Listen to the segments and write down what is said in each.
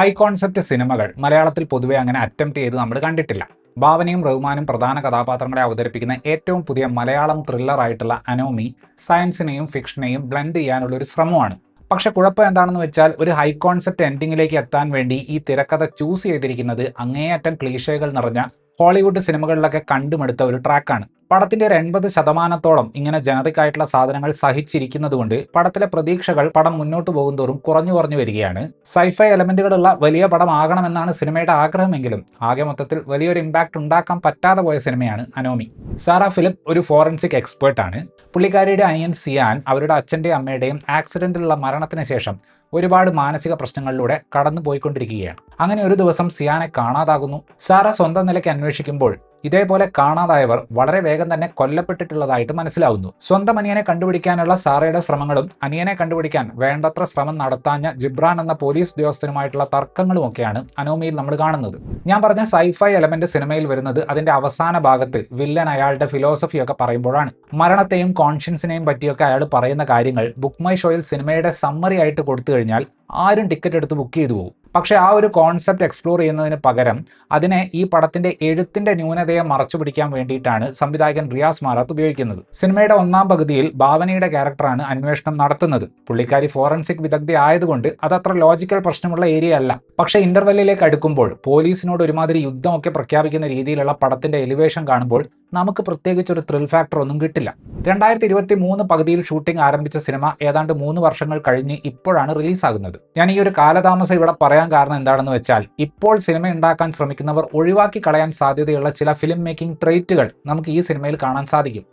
High concept സിനിമകൾ മലയാളത്തിൽ പൊതുവെ അങ്ങനെ അറ്റംപ്റ്റ് ചെയ്ത് നമ്മൾ കണ്ടിട്ടില്ല. ഭാവനയും റഹ്മാനും പ്രധാന കഥാപാത്രങ്ങളെ അവതരിപ്പിക്കുന്ന ഏറ്റവും പുതിയ മലയാളം ത്രില്ലറായിട്ടുള്ള അനോമി സയൻസിനെയും ഫിക്ഷനെയും ബ്ലെൻഡ് ചെയ്യാനുള്ള ഒരു ശ്രമമാണ്. പക്ഷെ കുഴപ്പം എന്താണെന്ന് വെച്ചാൽ ഒരു ഹൈ കോൺസെപ്റ്റ് എൻഡിങ്ങിലേക്ക് എത്താൻ വേണ്ടി ഈ തിരക്കഥ ചൂസ് ചെയ്തിരിക്കുന്നത് അങ്ങേയറ്റം ക്ലീഷകൾ നിറഞ്ഞ ഹോളിവുഡ് സിനിമകളിലൊക്കെ കണ്ടുമെടുത്ത ഒരു ട്രാക്കാണ്. പടത്തിന്റെ ഒരു 80% ഇങ്ങനെ ജനറിക്കായിട്ടുള്ള സാധനങ്ങൾ സഹിച്ചിരിക്കുന്നതുകൊണ്ട് പടത്തിലെ പ്രതീക്ഷകൾ പടം മുന്നോട്ട് പോകുന്തോറും കുറഞ്ഞു വരികയാണ്. സൈഫൈ എലമെന്റുകളുള്ള വലിയ പടം ആകണമെന്നാണ് സിനിമയുടെ ആഗ്രഹമെങ്കിലും ആകെ മൊത്തത്തിൽ വലിയൊരു ഇമ്പാക്ട് ഉണ്ടാക്കാൻ പറ്റാതെ പോയ സിനിമയാണ് അനോമി. സാറ ഫിലിപ്പ് ഒരു ഫോറൻസിക് എക്സ്പേർട്ടാണ്. പുള്ളിക്കാരിയുടെ അനിയൻ സിയാൻ അവരുടെ അച്ഛൻ്റെയും അമ്മയുടെയും ആക്സിഡന്റിലുള്ള മരണത്തിന് ശേഷം ഒരുപാട് മാനസിക പ്രശ്നങ്ങളിലൂടെ കടന്നു പോയിക്കൊണ്ടിരിക്കുകയാണ്. അങ്ങനെ ഒരു ദിവസം സിയാനെ കാണാതാകുന്നു. സാറ സ്വന്തം നിലയ്ക്ക് അന്വേഷിക്കുമ്പോൾ ഇതേപോലെ കാണാതായവർ വളരെ വേഗം തന്നെ കൊല്ലപ്പെട്ടിട്ടുള്ളതായിട്ട് മനസ്സിലാവുന്നു. സ്വന്തം അനിയനെ കണ്ടുപിടിക്കാനുള്ള സാറയുടെ ശ്രമങ്ങളും അനിയനെ കണ്ടുപിടിക്കാൻ വേണ്ടത്ര ശ്രമം നടത്താഞ്ഞ ജിബ്രാൻ എന്ന പോലീസ് ഉദ്യോഗസ്ഥനുമായിട്ടുള്ള തർക്കങ്ങളും ഒക്കെയാണ് അനോമിയിൽ നമ്മൾ കാണുന്നത്. ഞാൻ പറഞ്ഞ സൈഫൈ എലമെന്റ് സിനിമയിൽ വരുന്നത് അതിന്റെ അവസാന ഭാഗത്ത് വില്ലൻ അയാളുടെ ഫിലോസഫിയൊക്കെ പറയുമ്പോഴാണ്. മരണത്തെയും കോൺഷ്യൻസിനെയും പറ്റിയൊക്കെ അയാൾ പറയുന്ന കാര്യങ്ങൾ ബുക്ക് മൈ ഷോയിൽ സിനിമയുടെ സമ്മറി ആയിട്ട് കൊടുത്തു കഴിഞ്ഞാൽ ആരും ടിക്കറ്റ് എടുത്ത് ബുക്ക് ചെയ്തു പോകും. പക്ഷെ ആ ഒരു കോൺസെപ്റ്റ് എക്സ്പ്ലോർ ചെയ്യുന്നതിന് പകരം അതിനെ ഈ പടത്തിന്റെ എഴുത്തിന്റെ ന്യൂനതയെ മറച്ചു പിടിക്കാൻ വേണ്ടിയിട്ടാണ് സംവിധായകൻ റിയാസ് മാറാത്ത് ഉപയോഗിക്കുന്നത്. സിനിമയുടെ ഒന്നാം പകുതിയിൽ ഭാവനയുടെ ക്യാരക്ടറാണ് അന്വേഷണം നടത്തുന്നത്. പുള്ളിക്കാരി ഫോറൻസിക് വിദഗ്ധ ആയതുകൊണ്ട് അതത്ര ലോജിക്കൽ പ്രശ്നമുള്ള ഏരിയ അല്ല. പക്ഷെ ഇന്റർവെല്ലിലേക്ക് അടുക്കുമ്പോൾ പോലീസിനോട് ഒരുമാതിരി യുദ്ധമൊക്കെ പ്രഖ്യാപിക്കുന്ന രീതിയിലുള്ള പടത്തിന്റെ എലിവേഷൻ കാണുമ്പോൾ നമുക്ക് പ്രത്യേകിച്ച് ഒരു ത്രിൽ ഫാക്ടർ ഒന്നും കിട്ടില്ല. 2023 പകുതിയിൽ ഷൂട്ടിംഗ് ആരംഭിച്ച സിനിമ ഏതാണ്ട് 3 വർഷങ്ങൾ കഴിഞ്ഞ് ഇപ്പോഴാണ് റിലീസാകുന്നത്. ഞാൻ ഈ ഒരു കാലതാമസം ഇവിടെ പറയാൻ കാരണം എന്താണെന്ന് വെച്ചാൽ ഇപ്പോൾ സിനിമ ഉണ്ടാക്കാൻ ശ്രമിക്കുന്നവർ ഒഴിവാക്കി കളയാൻ സാധ്യതയുള്ള ചില ഫിലിം മേക്കിംഗ് ട്രെയ്റ്റുകൾ നമുക്ക് ഈ സിനിമയിൽ കാണാൻ സാധിക്കും.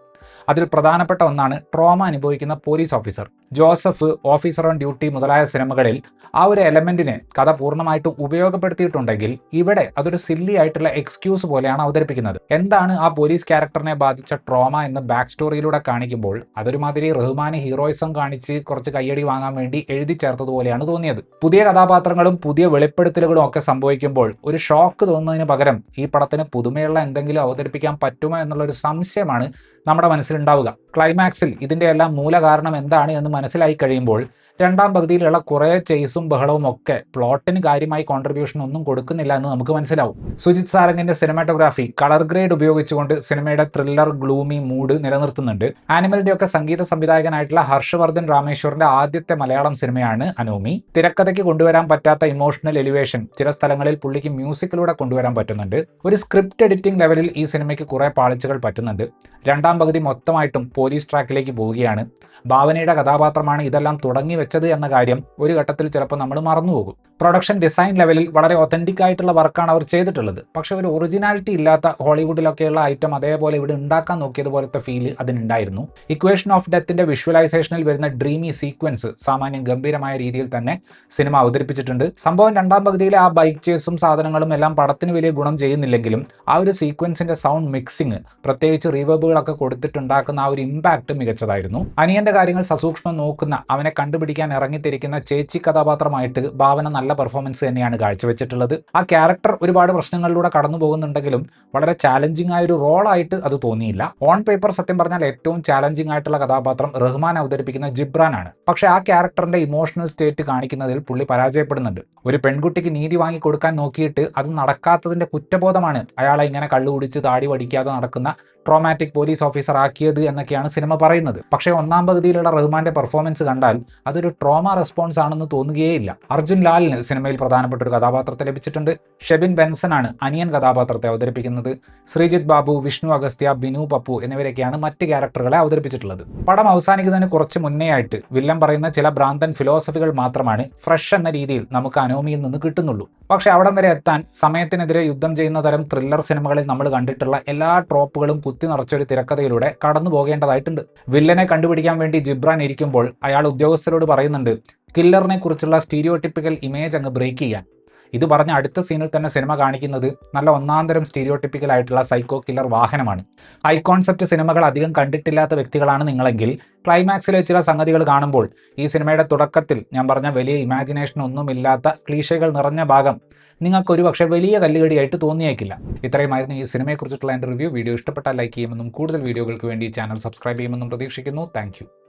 അതിൽ പ്രധാനപ്പെട്ട ഒന്നാണ് ട്രോമ അനുഭവിക്കുന്ന police officer. Joseph, officer on duty മുതലായ സിനിമകളിൽ ആ ഒരു എലമെന്റിനെ കഥ പൂർണ്ണമായിട്ട് ഉപയോഗപ്പെടുത്തിയിട്ടുണ്ടെങ്കിൽ ഇവിടെ അതൊരു സില്ലി ആയിട്ടുള്ള എക്സ്ക്യൂസ് പോലെയാണ് അവതരിപ്പിക്കുന്നത്. എന്താണ് ആ പോലീസ് ക്യാരക്ടറിനെ ബാധിച്ച ട്രോമ എന്ന് ബാക്ക് സ്റ്റോറിയിലൂടെ കാണിക്കുമ്പോൾ അതൊരുമാതിരി റഹ്മാന് ഹീറോയിസം കാണിച്ച് കുറച്ച് കയ്യടി വാങ്ങാൻ വേണ്ടി എഴുതി ചേർത്തതുപോലെയാണ് തോന്നിയത്. പുതിയ കഥാപാത്രങ്ങളും പുതിയ വെളിപ്പെടുത്തലുകളും ഒക്കെ സംഭവിക്കുമ്പോൾ ഒരു ഷോക്ക് തോന്നുന്നതിന് പകരം ഈ പടത്തിന് പുതുമയുള്ള എന്തെങ്കിലും അവതരിപ്പിക്കാൻ പറ്റുമോ എന്നുള്ളൊരു സംശയമാണ് നമ്മുടെ മനസ്സിലുണ്ടാവുക. ക്ലൈമാക്സിൽ ഇതിന്റെ എല്ലാം മൂലകാരണം എന്താണ് എന്ന് മനസ്സിലായി കഴിയുമ്പോൾ രണ്ടാം പകുതിയിലുള്ള കുറേ ചേസും ബഹളവും ഒക്കെ പ്ലോട്ടിന് കാര്യമായി കോൺട്രിബ്യൂഷൻ ഒന്നും കൊടുക്കുന്നില്ല എന്ന് നമുക്ക് മനസ്സിലാവും. സുജിത് സാരംഗിന്റെ സിനിമാറ്റോഗ്രാഫി കളർ ഗ്രേഡ് ഉപയോഗിച്ചുകൊണ്ട് സിനിമയുടെ ത്രില്ലർ ഗ്ലൂമി മൂഡ് നിലനിർത്തുന്നുണ്ട്. ആനിമലിന്റെ ഒക്കെ സംഗീത സംവിധായകനായിട്ടുള്ള ഹർഷവർദ്ധൻ രാമേശ്വറിന്റെ ആദ്യത്തെ മലയാളം സിനിമയാണ് അനോമി. തിരക്കഥയ്ക്ക് കൊണ്ടുവരാൻ പറ്റാത്ത ഇമോഷണൽ എലിവേഷൻ ചില സ്ഥലങ്ങളിൽ പുള്ളിക്ക് മ്യൂസിക്കിലൂടെ കൊണ്ടുവരാൻ പറ്റുന്നുണ്ട്. ഒരു സ്ക്രിപ്റ്റ് എഡിറ്റിംഗ് ലെവലിൽ ഈ സിനിമയ്ക്ക് കുറെ പാളിച്ചകൾ പറ്റുന്നുണ്ട്. രണ്ടാം പകുതി മൊത്തമായിട്ടും പോലീസ് ട്രാക്കിലേക്ക് പോവുകയാണ്. ഭാവനയുടെ കഥാപാത്രമാണ് ഇതെല്ലാം തുടങ്ങി വെച്ചത് എന്ന കാര്യം ഒരു ഘട്ടത്തിൽ ചിലപ്പോൾ നമ്മൾ മറന്നുപോകും. പ്രൊഡക്ഷൻ ഡിസൈൻ ലെവലിൽ വളരെ ഒതന്റിക് ആയിട്ടുള്ള വർക്കാണ് അവർ ചെയ്തിട്ടുള്ളത്. പക്ഷെ ഒരു ഒറിജിനാലിറ്റി ഇല്ലാത്ത ഹോളിവുഡിലൊക്കെയുള്ള ഐറ്റം അതേപോലെ ഇവിടെ ഉണ്ടാക്കാൻ നോക്കിയതുപോലത്തെ ഫീല് അതിനുണ്ടായിരുന്നു. ഇക്വേഷൻ ഓഫ് ഡെത്തിന്റെ വിഷ്വലൈസേഷനിൽ വരുന്ന ഡ്രീമി സീക്വൻസ് സാമാന്യം ഗംഭീരമായ രീതിയിൽ തന്നെ സിനിമ അവതരിപ്പിച്ചിട്ടുണ്ട്. സംഭവം രണ്ടാം പകുതിയിലെ ആ ബൈക്ക് ചേസും സാധനങ്ങളും എല്ലാം പടത്തിന് വലിയ ഗുണം ചെയ്യുന്നില്ലെങ്കിലും ആ ഒരു സീക്വൻസിന്റെ സൗണ്ട് മിക്സിങ്, പ്രത്യേകിച്ച് റീവേബുകളൊക്കെ കൊടുത്തിട്ടുണ്ടാക്കുന്ന ആ ഒരു ഇമ്പാക്ട് മികച്ചതായിരുന്നു. അനിയന്റെ കാര്യങ്ങൾ സസൂക്ഷ്മം നോക്കുന്ന, അവനെ കണ്ടുപിടിക്കാൻ ഇറങ്ങിത്തിരിക്കുന്ന ചേച്ചി കഥാപാത്രമായിട്ട് ഭാവന നല്ല പെർഫോമൻസ് തന്നെയാണ് കാഴ്ചവെച്ചിട്ടുള്ളത്. ആ ക്യാരക്ടർ ഒരുപാട് പ്രശ്നങ്ങളിലൂടെ കടന്നു പോകുന്നുണ്ടെങ്കിലും വളരെ ചാലഞ്ചിങ് ആയ ഒരു റോളായിട്ട് അത് തോന്നിയില്ല. ഓൺ പേപ്പർ സത്യം പറഞ്ഞാൽ ഏറ്റവും ചാലഞ്ചിങ് ആയിട്ടുള്ള കഥാപാത്രം റഹ്മാൻ അവതരിപ്പിക്കുന്ന ജിബ്രാൻ ആണ്. പക്ഷെ ആ ക്യാരക്ടറിന്റെ ഇമോഷണൽ സ്റ്റേറ്റ് കാണിക്കുന്നതിൽ പുള്ളി പരാജയപ്പെടുന്നുണ്ട്. ഒരു പെൺകുട്ടിക്ക് നീതി വാങ്ങി കൊടുക്കാൻ നോക്കിയിട്ട് അത് നടക്കാത്തതിന്റെ കുറ്റബോധമാണ് അയാളെ ഇങ്ങനെ കള്ളു കുടിച്ച് താടി വടിക്കാതെ നടക്കുന്ന ട്രോമാറ്റിക് പോലീസ് ഓഫീസർ ആക്കിയത് എന്നൊക്കെയാണ് സിനിമ പറയുന്നത്. പക്ഷേ ഒന്നാം പകുതിയിലുള്ള റഹ്മാന്റെ പെർഫോമൻസ് കണ്ടാൽ അതൊരു ട്രോമ റെസ്പോൺസ് ആണെന്ന് തോന്നുകയേയില്ല. അർജുൻ ലാലിന് സിനിമയിൽ പ്രധാനപ്പെട്ട ഒരു കഥാപാത്രത്തെ ലഭിച്ചിട്ടുണ്ട്. ഷെബിൻ ബെൻസൺ ആണ് അനിയൻ കഥാപാത്രത്തെ അവതരിപ്പിക്കുന്നത്. ശ്രീജിത്ത് ബാബു, വിഷ്ണു അഗസ്ത്യ, ബിനു പപ്പു എന്നിവരൊക്കെയാണ് മറ്റ് ക്യാരക്ടറുകളെ അവതരിപ്പിച്ചിട്ടുള്ളത്. പടം അവസാനിക്കുന്നതിന് കുറച്ച് മുന്നേ ആയിട്ട് വില്ലൻ പറയുന്ന ചില ഭ്രാന്തൻ ഫിലോസഫികൾ മാത്രമാണ് ഫ്രഷ് എന്ന രീതിയിൽ നമുക്ക് അനോമിയിൽ നിന്ന് കിട്ടുന്നുള്ളൂ. പക്ഷെ അവിടം വരെ എത്താൻ സമയത്തിനെതിരെ യുദ്ധം ചെയ്യുന്ന തരം ത്രില്ലർ സിനിമകളിൽ നമ്മൾ കണ്ടിട്ടുള്ള എല്ലാ ട്രോപ്പുകളും കുത്തി നിറച്ചൊരു തിരക്കഥയിലൂടെ കടന്നു പോകേണ്ടതായിട്ടുണ്ട്. വില്ലനെ കണ്ടുപിടിക്കാൻ വേണ്ടി ജിബ്രാൻ ഇരിക്കുമ്പോൾ അയാൾ ഉദ്യോഗസ്ഥരോട് പറയുന്നുണ്ട് കില്ലറിനെ കുറിച്ചുള്ള സ്റ്റീരിയോടിപ്പിക്കൽ ഇമേജ് അങ്ങ് ബ്രേക്ക് ചെയ്യാൻ. ഇത് പറഞ്ഞ അടുത്ത സീനിൽ തന്നെ സിനിമ കാണിക്കുന്നത് നല്ല ഒന്നാന്തരം സ്റ്റീരിയോടിപ്പിക്കൽ ആയിട്ടുള്ള സൈക്കോ കില്ലർ വാഹനമാണ്. ഹൈ കോൺസെപ്റ്റ് സിനിമകൾ അധികം കണ്ടിട്ടില്ലാത്ത വ്യക്തികളാണ് നിങ്ങളെങ്കിൽ ക്ലൈമാക്സിലെ ചില സംഗതികൾ കാണുമ്പോൾ ഈ സിനിമയുടെ തുടക്കത്തിൽ ഞാൻ പറഞ്ഞ വലിയ ഇമാജിനേഷൻ ഒന്നുമില്ലാത്ത ക്ലീഷകൾ നിറഞ്ഞ ഭാഗം നിങ്ങൾക്കൊരു പക്ഷേ വലിയ കല്ലുകടിയായിട്ട് തോന്നിയേക്കില്ല. ഇത്രയുമായിരുന്നു ഈ സിനിമയെക്കുറിച്ചിട്ടുള്ള എൻ്റെ റിവ്യൂ. വീഡിയോ ഇഷ്ടപ്പെട്ടാൽ ലൈക്ക് ചെയ്യുമെന്നും കൂടുതൽ വീഡിയോകൾക്ക് വേണ്ടി ചാനൽ സബ്സ്ക്രൈബ് ചെയ്യുമെന്നും പ്രതീക്ഷിക്കുന്നു. താങ്ക്